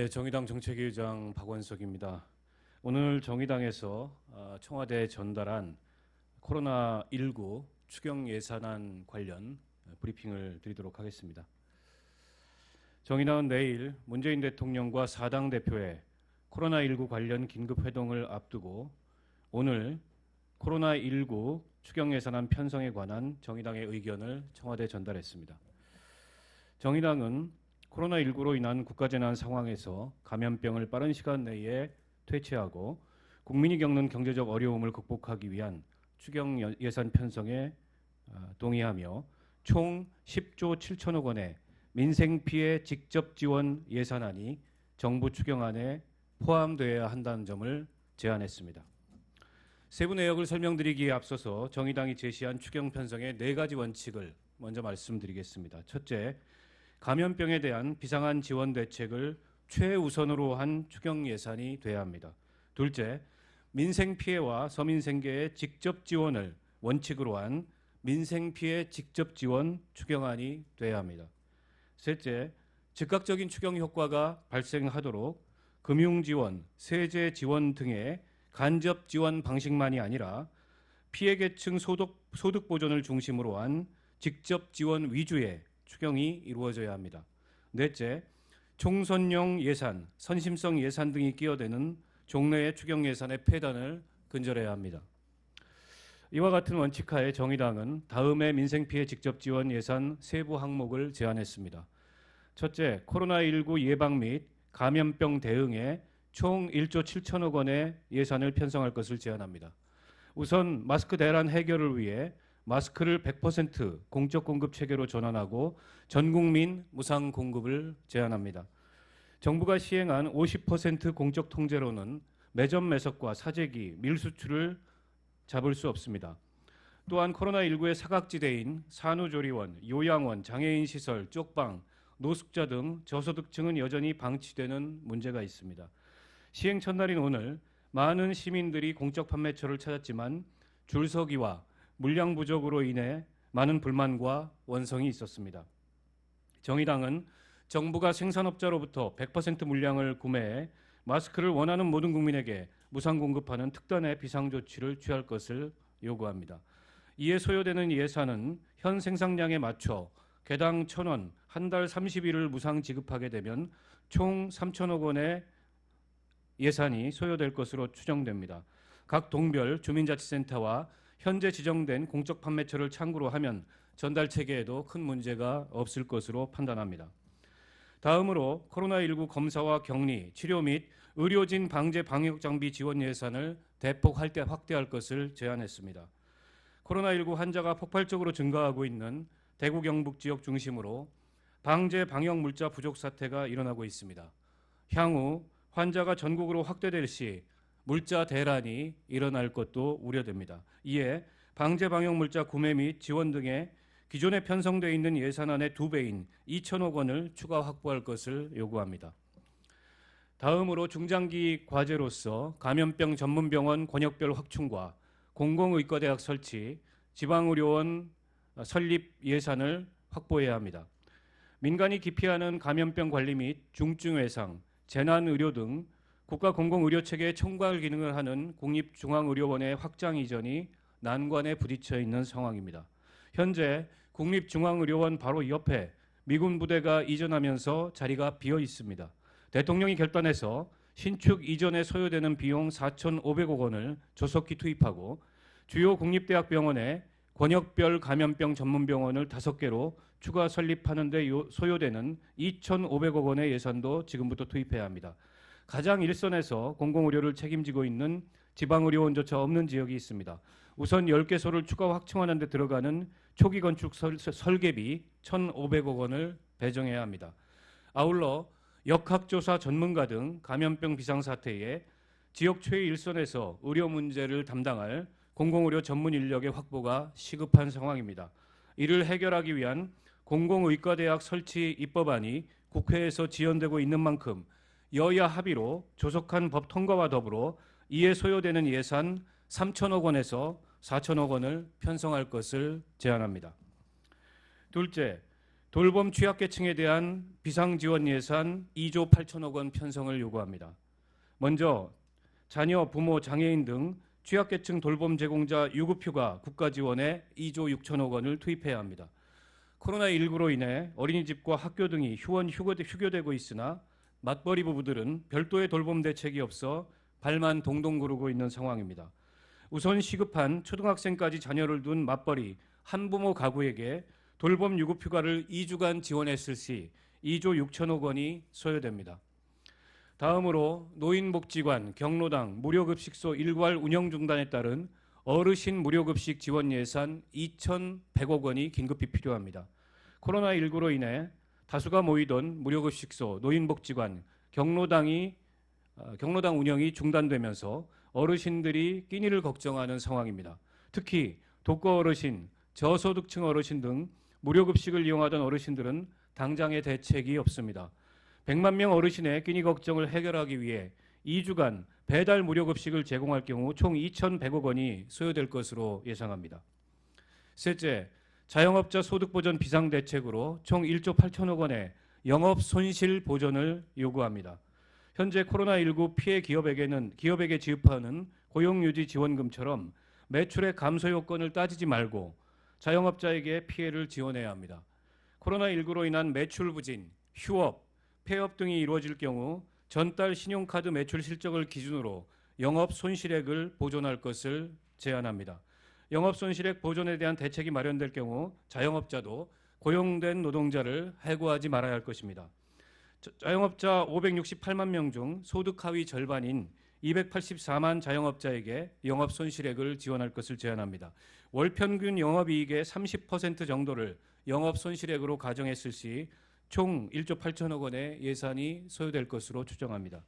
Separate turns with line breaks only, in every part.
정의당 정책위의장 박원석입니다. 오늘 정의당에서 청와대에 전달한 코로나19 추경 예산안 관련 브리핑을 드리도록 하겠습니다. 정의당은 내일 문재인 대통령과 4당 대표의 코로나19 관련 긴급회동을 앞두고 오늘 코로나19 추경 예산안 편성에 관한 정의당의 의견을 청와대에 전달했습니다. 정의당은 코로나19로 인한 국가재난 상황에서 감염병을 빠른 시간 내에 퇴치하고 국민이 겪는 경제적 어려움을 극복하기 위한 추경 예산 편성에 동의하며 총 10조 7천억 원의 민생피해 직접 지원 예산안이 정부 추경안에 포함되어야 한다는 점을 제안했습니다. 세부 내역을 설명드리기에 앞서서 정의당이 제시한 추경 편성의 4가지 원칙을 먼저 말씀드리겠습니다. 첫째, 감염병에 대한 비상한 지원 대책을 최우선으로 한 추경 예산이 돼야 합니다. 둘째, 민생피해와 서민생계의 직접 지원을 원칙으로 한 민생피해 직접 지원 추경안이 돼야 합니다. 셋째, 즉각적인 추경 효과가 발생하도록 금융지원, 세제 지원 등의 간접 지원 방식만이 아니라 피해계층 소득 보존을 중심으로 한 직접 지원 위주의 추경이 이루어져야 합니다. 넷째, 총선용 예산, 선심성 예산 등이 끼어드는 종래의 추경 예산의 폐단을 근절해야 합니다. 이와 같은 원칙하에 정의당은 다음의 민생피해 직접 지원 예산 세부 항목을 제안했습니다. 첫째, 코로나19 예방 및 감염병 대응에 총 1조 7천억 원의 예산을 편성할 것을 제안합니다. 우선 마스크 대란 해결을 위해 마스크를 100% 공적 공급 체계로 전환하고 전 국민 무상 공급을 제안합니다. 정부가 시행한 50% 공적 통제로는 매점 매석과 사재기, 밀수출을 잡을 수 없습니다. 또한 코로나19의 사각지대인 산후조리원, 요양원, 장애인 시설, 쪽방, 노숙자 등 저소득층은 여전히 방치되는 문제가 있습니다. 시행 첫날인 오늘 많은 시민들이 공적 판매처를 찾았지만 줄서기와 물량 부족으로 인해 많은 불만과 원성이 있었습니다. 정의당은 정부가 생산업자로부터 100% 물량을 구매해 마스크를 원하는 모든 국민에게 무상 공급하는 특단의 비상조치를 취할 것을 요구합니다. 이에 소요되는 예산은 현 생산량에 맞춰 개당 1,000원, 한 달 30일을 무상 지급하게 되면 총 3천억 원의 예산이 소요될 것으로 추정됩니다. 각 동별 주민자치센터와 현재 지정된 공적 판매처를 참고로 하면 전달 체계에도 큰 문제가 없을 것으로 판단합니다. 다음으로 코로나19 검사와 격리, 치료 및 의료진 방제 방역 장비 지원 예산을 대폭 확대할 것을 제안했습니다. 코로나19 환자가 폭발적으로 증가하고 있는 대구 경북 지역 중심으로 방제 방역 물자 부족 사태가 일어나고 있습니다. 향후 환자가 전국으로 확대될 시 물자 대란이 일어날 것도 우려됩니다. 이에 방제 방역 물자 구매 및 지원 등의 기존에 편성되어 있는 예산안의 2배인 2천억 원을 추가 확보할 것을 요구합니다. 다음으로 중장기 과제로서 감염병 전문병원 권역별 확충과 공공의과대학 설치, 지방의료원 설립 예산을 확보해야 합니다. 민간이 기피하는 감염병 관리 및 중증 외상, 재난의료 등 국가 공공의료체계의 총괄 기능을 하는 국립중앙의료원의 확장 이전이 난관에 부딪혀 있는 상황입니다. 현재 국립중앙의료원 바로 옆에 미군 부대가 이전하면서 자리가 비어 있습니다. 대통령이 결단해서 신축 이전에 소요되는 비용 4,500억 원을 조속히 투입하고 주요 국립대학병원에 권역별 감염병 전문병원을 5개로 추가 설립하는 데 소요되는 2,500억 원의 예산도 지금부터 투입해야 합니다. 가장 일선에서 공공의료를 책임지고 있는 지방의료원조차 없는 지역이 있습니다. 우선 10개소를 추가 확충하는 데 들어가는 초기 건축 설계비 1,500억 원을 배정해야 합니다. 아울러 역학조사 전문가 등 감염병 비상사태에 지역 최일선에서 의료 문제를 담당할 공공의료 전문 인력의 확보가 시급한 상황입니다. 이를 해결하기 위한 공공의과대학 설치 입법안이 국회에서 지연되고 있는 만큼 여야 합의로 조속한 법 통과와 더불어 이에 소요되는 예산 3천억 원에서 4천억 원을 편성할 것을 제안합니다. 둘째, 돌봄 취약계층에 대한 비상지원 예산 2조 8천억 원 편성을 요구합니다. 먼저 자녀, 부모, 장애인 등 취약계층 돌봄 제공자 유급휴가 국가지원에 2조 6천억 원을 투입해야 합니다. 코로나19로 인해 어린이집과 학교 등이 휴교되고 있으나 맞벌이 부부들은 별도의 돌봄 대책이 없어 발만 동동 구르고 있는 상황입니다. 우선 시급한 초등학생까지 자녀를 둔 맞벌이 한부모 가구에게 돌봄 유급휴가를 2주간 지원했을 시 2조 6천억 원이 소요됩니다. 다음으로 노인복지관, 경로당, 무료급식소 일괄 운영 중단에 따른 어르신 무료급식 지원 예산 2,100억 원이 긴급히 필요합니다. 코로나19로 인해 다수가 모이던 무료급식소, 노인복지관, 경로당 운영이 중단되면서 어르신들이 끼니를 걱정하는 상황입니다. 특히 독거 어르신, 저소득층 어르신 등 무료급식을 이용하던 어르신들은 당장의 대책이 없습니다. 100만 명 어르신의 끼니 걱정을 해결하기 위해 2주간 배달 무료급식을 제공할 경우 총 2,100억 원이 소요될 것으로 예상합니다. 셋째, 자영업자 소득보전 비상대책으로 총 1조 8천억 원의 영업 손실 보전을 요구합니다. 현재 코로나19 피해 기업에게 지급하는 고용유지 지원금처럼 매출의 감소 요건을 따지지 말고 자영업자에게 피해를 지원해야 합니다. 코로나19로 인한 매출 부진, 휴업, 폐업 등이 이루어질 경우 전달 신용카드 매출 실적을 기준으로 영업 손실액을 보존할 것을 제안합니다. 영업 손실액 보존에 대한 대책이 마련될 경우 자영업자도 고용된 노동자를 해고하지 말아야 할 것입니다. 자영업자 568만 명 중 소득 하위 절반인 284만 자영업자에게 영업 손실액을 지원할 것을 제안합니다. 월 평균 영업이익의 30% 정도를 영업 손실액으로 가정했을 시 총 1조 8천억 원의 예산이 소요될 것으로 추정합니다.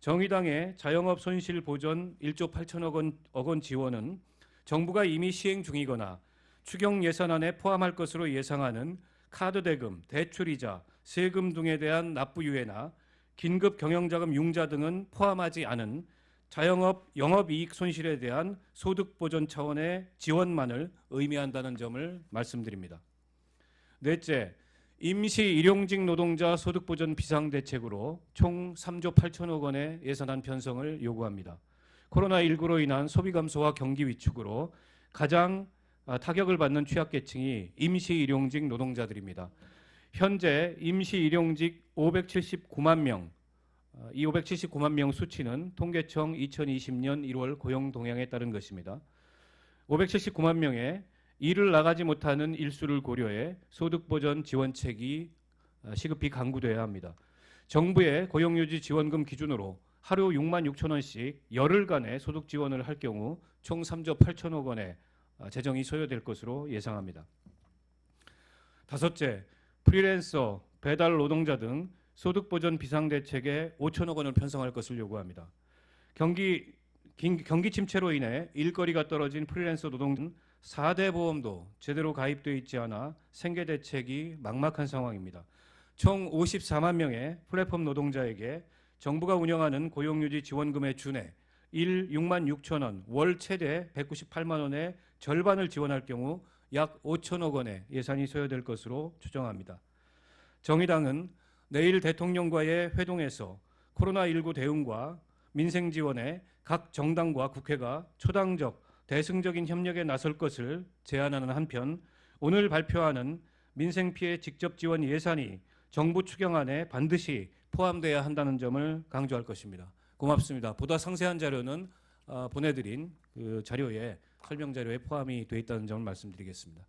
정의당의 자영업 손실 보전 1조 8천억 원 지원은 정부가 이미 시행 중이거나 추경 예산안에 포함할 것으로 예상하는 카드 대금, 대출이자, 세금 등에 대한 납부 유예나 긴급 경영자금 융자 등은 포함하지 않은 자영업 영업이익 손실에 대한 소득 보전 차원의 지원만을 의미한다는 점을 말씀드립니다. 넷째, 임시 일용직 노동자 소득 보전 비상대책으로 총 3조 8천억 원의 예산안 편성을 요구합니다. 코로나19로 인한 소비 감소와 경기 위축으로 가장 타격을 받는 취약계층이 임시 일용직 노동자들입니다. 현재 임시 일용직 579만 명, 이 579만 명 수치는 통계청 2020년 1월 고용 동향에 따른 것입니다. 579만 명의 일을 나가지 못하는 일수를 고려해 소득보전 지원책이 시급히 강구돼야 합니다. 정부의 고용유지 지원금 기준으로 하루 6만 6천 원씩 열흘간의 소득 지원을 할 경우 총 3조 8천억 원의 재정이 소요될 것으로 예상합니다. 다섯째, 프리랜서, 배달 노동자 등 소득보전 비상대책에 5천억 원을 편성할 것을 요구합니다. 경기 침체로 인해 일거리가 떨어진 프리랜서 노동자는 4대 보험도 제대로 가입되어 있지 않아 생계 대책이 막막한 상황입니다. 총 54만 명의 플랫폼 노동자에게 정부가 운영하는 고용유지 지원금에 준해 일 6만 6천 원, 월 최대 198만 원의 절반을 지원할 경우 약 5천억 원의 예산이 소요될 것으로 추정합니다. 정의당은 내일 대통령과의 회동에서 코로나19 대응과 민생 지원에 각 정당과 국회가 초당적, 대승적인 협력에 나설 것을 제안하는 한편 오늘 발표하는 민생 피해 직접 지원 예산이 정부 추경안에 반드시 포함돼야 한다는 점을 강조할 것입니다. 고맙습니다. 보다 상세한 자료는 보내드린 그 자료에 설명 자료에 포함이 되어 있다는 점을 말씀드리겠습니다.